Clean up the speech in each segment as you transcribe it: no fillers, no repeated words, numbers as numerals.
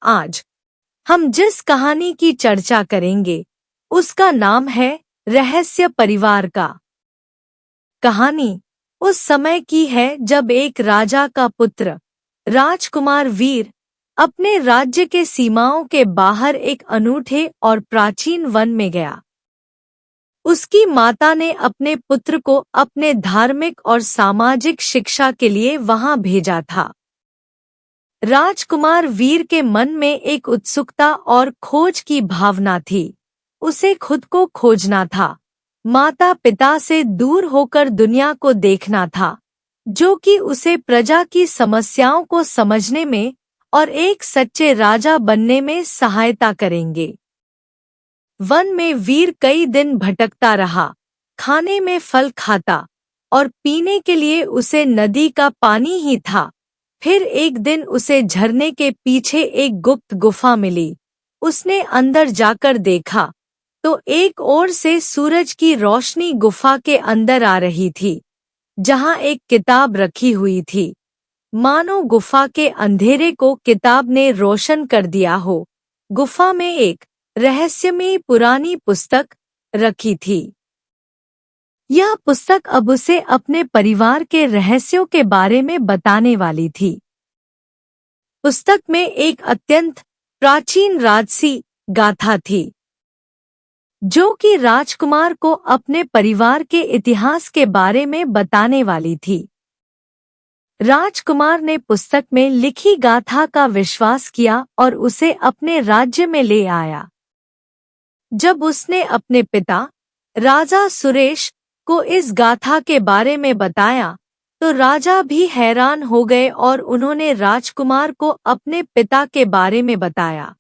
आज हम जिस कहानी की चर्चा करेंगे उसका नाम है रहस्य परिवार का। कहानी उस समय की है जब एक राजा का पुत्र राजकुमार वीर अपने राज्य के सीमाओं के बाहर एक अनूठे और प्राचीन वन में गया। उसकी माता ने अपने पुत्र को अपने धार्मिक और सामाजिक शिक्षा के लिए वहां भेजा था। राजकुमार वीर के मन में एक उत्सुकता और खोज की भावना थी। उसे खुद को खोजना था, माता पिता से दूर होकर दुनिया को देखना था, जो कि उसे प्रजा की समस्याओं को समझने में और एक सच्चे राजा बनने में सहायता करेंगे। वन में वीर कई दिन भटकता रहा, खाने में फल खाता और पीने के लिए उसे नदी का पानी ही था। फिर एक दिन उसे झरने के पीछे एक गुप्त गुफा मिली। उसने अंदर जाकर देखा तो एक ओर से सूरज की रोशनी गुफा के अंदर आ रही थी, जहां एक किताब रखी हुई थी। मानो गुफा के अंधेरे को किताब ने रोशन कर दिया हो। गुफा में एक रहस्यमयी पुरानी पुस्तक रखी थी। यह पुस्तक अब उसे अपने परिवार के रहस्यों के बारे में बताने वाली थी। पुस्तक में एक अत्यंत प्राचीन राजसी गाथा थी, जो कि राजकुमार को अपने परिवार के इतिहास के बारे में बताने वाली थी। राजकुमार ने पुस्तक में लिखी गाथा का विश्वास किया और उसे अपने राज्य में ले आया। जब उसने अपने पिता राजा सुरेश को इस गाथा के बारे में बताया तो राजा भी हैरान हो गए और उन्होंने राजकुमार को अपने पिता के बारे में बताया।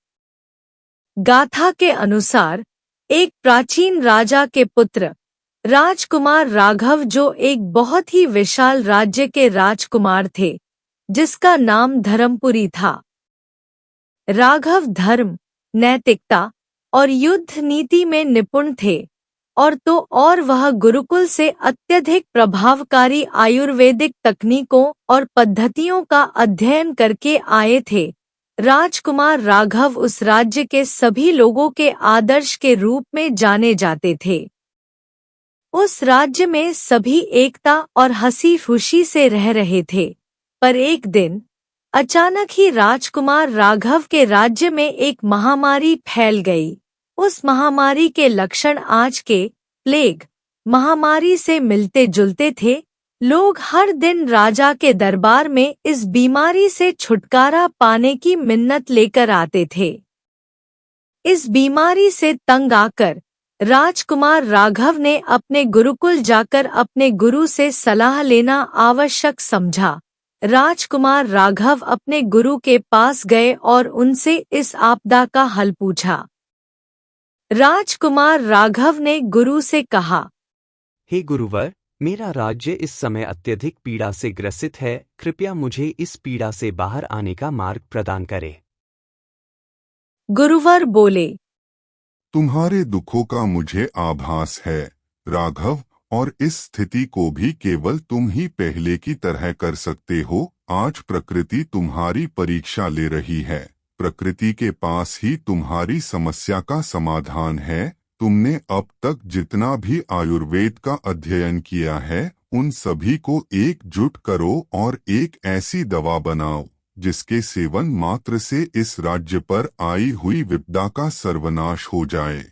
गाथा के अनुसार एक प्राचीन राजा के पुत्र राजकुमार राघव, जो एक बहुत ही विशाल राज्य के राजकुमार थे, जिसका नाम धर्मपुरी था। राघव धर्म, नैतिकता और युद्ध नीति में निपुण थे और वह गुरुकुल से अत्यधिक प्रभावकारी आयुर्वेदिक तकनीकों और पद्धतियों का अध्ययन करके आए थे। राजकुमार राघव उस राज्य के सभी लोगों के आदर्श के रूप में जाने जाते थे। उस राज्य में सभी एकता और हंसी खुशी से रह रहे थे। पर एक दिन अचानक ही राजकुमार राघव के राज्य में एक महामारी फैल गई। उस महामारी के लक्षण आज के प्लेग महामारी से मिलते जुलते थे। लोग हर दिन राजा के दरबार में इस बीमारी से छुटकारा पाने की मिन्नत लेकर आते थे। इस बीमारी से तंग आकर राजकुमार राघव ने अपने गुरुकुल जाकर अपने गुरु से सलाह लेना आवश्यक समझा। राजकुमार राघव अपने गुरु के पास गए और उनसे इस आपदा का हल पूछा। राजकुमार राघव ने गुरु से कहा, हे गुरुवर, मेरा राज्य इस समय अत्यधिक पीड़ा से ग्रसित है। कृपया मुझे इस पीड़ा से बाहर आने का मार्ग प्रदान करें। गुरुवर बोले, तुम्हारे दुखों का मुझे आभास है राघव, और इस स्थिति को भी केवल तुम ही पहले की तरह कर सकते हो। आज प्रकृति तुम्हारी परीक्षा ले रही है। प्रकृति के पास ही तुम्हारी समस्या का समाधान है। तुमने अब तक जितना भी आयुर्वेद का अध्ययन किया है, उन सभी को एकजुट करो और एक ऐसी दवा बनाओ जिसके सेवन मात्र से इस राज्य पर आई हुई विपदा का सर्वनाश हो जाए।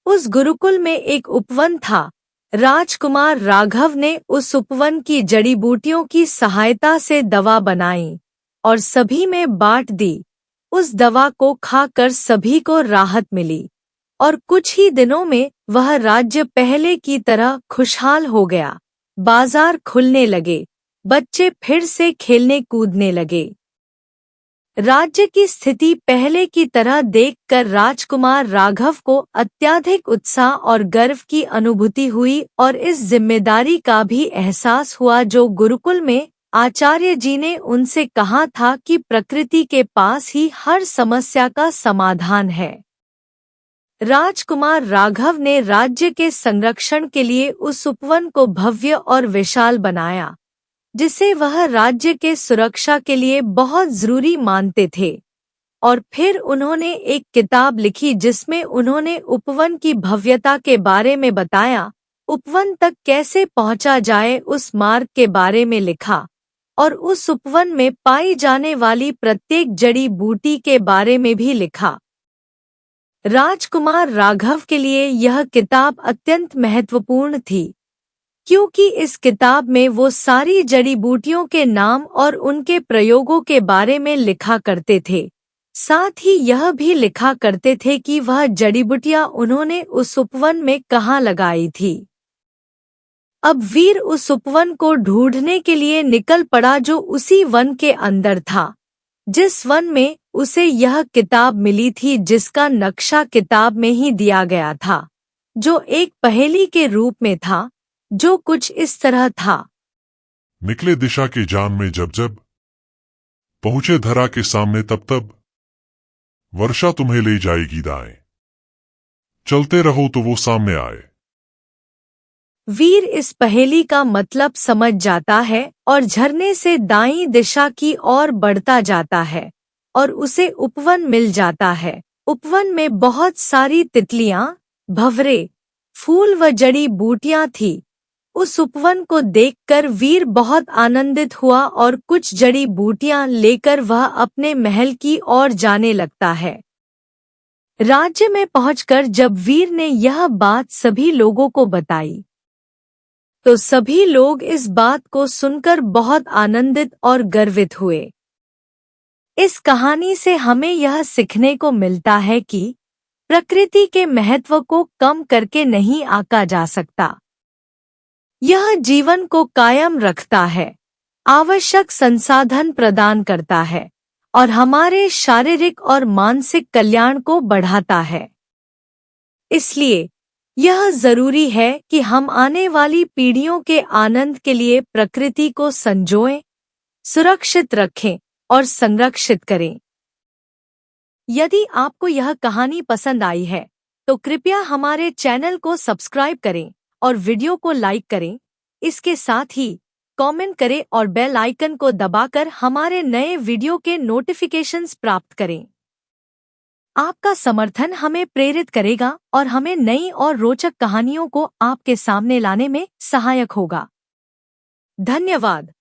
उस गुरुकुल में एक उपवन था। राजकुमार राघव ने उस उपवन की जड़ी बूटियों की सहायता से दवा बनाई और सभी में बांट दी। उस दवा को खाकर सभी को राहत मिली और कुछ ही दिनों में वह राज्य पहले की तरह खुशहाल हो गया। बाजार खुलने लगे, बच्चे फिर से खेलने कूदने लगे। राज्य की स्थिति पहले की तरह देखकर राजकुमार राघव को अत्यधिक उत्साह और गर्व की अनुभूति हुई और इस जिम्मेदारी का भी एहसास हुआ जो गुरुकुल में आचार्य जी ने उनसे कहा था कि प्रकृति के पास ही हर समस्या का समाधान है। राजकुमार राघव ने राज्य के संरक्षण के लिए उस उपवन को भव्य और विशाल बनाया, जिसे वह राज्य के सुरक्षा के लिए बहुत जरूरी मानते थे। और फिर उन्होंने एक किताब लिखी जिसमें उन्होंने उपवन की भव्यता के बारे में बताया, उपवन तक कैसे पहुंचा जाए उस मार्ग के बारे में लिखा, और उस उपवन में पाई जाने वाली प्रत्येक जड़ी बूटी के बारे में भी लिखा। राजकुमार राघव के लिए यह किताब अत्यंत महत्वपूर्ण थी, क्योंकि इस किताब में वो सारी जड़ी बूटियों के नाम और उनके प्रयोगों के बारे में लिखा करते थे। साथ ही यह भी लिखा करते थे कि वह जड़ी बूटियां उन्होंने उस उपवन में कहाँ लगाई थी। अब वीर उस उपवन को ढूंढने के लिए निकल पड़ा जो उसी वन के अंदर था, जिस वन में उसे यह किताब मिली थी, जिसका नक्शा किताब में ही दिया गया था, जो एक पहेली के रूप में था, जो कुछ इस तरह था। निकले दिशा की जान में जब जब, पहुंचे धरा के सामने तब तब, वर्षा तुम्हें ले जाएगी दाएं, चलते रहो तो वो सामने आए। वीर इस पहेली का मतलब समझ जाता है और झरने से दाईं दिशा की ओर बढ़ता जाता है और उसे उपवन मिल जाता है। उपवन में बहुत सारी तितलियां, भंवरे, फूल व जड़ी बूटियां थी। उस उपवन को देखकर वीर बहुत आनंदित हुआ और कुछ जड़ी बूटियां लेकर वह अपने महल की ओर जाने लगता है। राज्य में पहुंचकर जब वीर ने यह बात सभी लोगों को बताई, तो सभी लोग इस बात को सुनकर बहुत आनंदित और गर्वित हुए। इस कहानी से हमें यह सीखने को मिलता है कि प्रकृति के महत्व को कम करके नहीं आंका जा सकता। यह जीवन को कायम रखता है, आवश्यक संसाधन प्रदान करता है और हमारे शारीरिक और मानसिक कल्याण को बढ़ाता है। इसलिए यह जरूरी है कि हम आने वाली पीढ़ियों के आनंद के लिए प्रकृति को संजोएं, सुरक्षित रखें और संरक्षित करें। यदि आपको यह कहानी पसंद आई है, तो कृपया हमारे चैनल को सब्सक्राइब करें और वीडियो को लाइक करें। इसके साथ ही कमेंट करें और बेल आइकन को दबाकर हमारे नए वीडियो के नोटिफिकेशंस प्राप्त करें। आपका समर्थन हमें प्रेरित करेगा और हमें नई और रोचक कहानियों को आपके सामने लाने में सहायक होगा। धन्यवाद।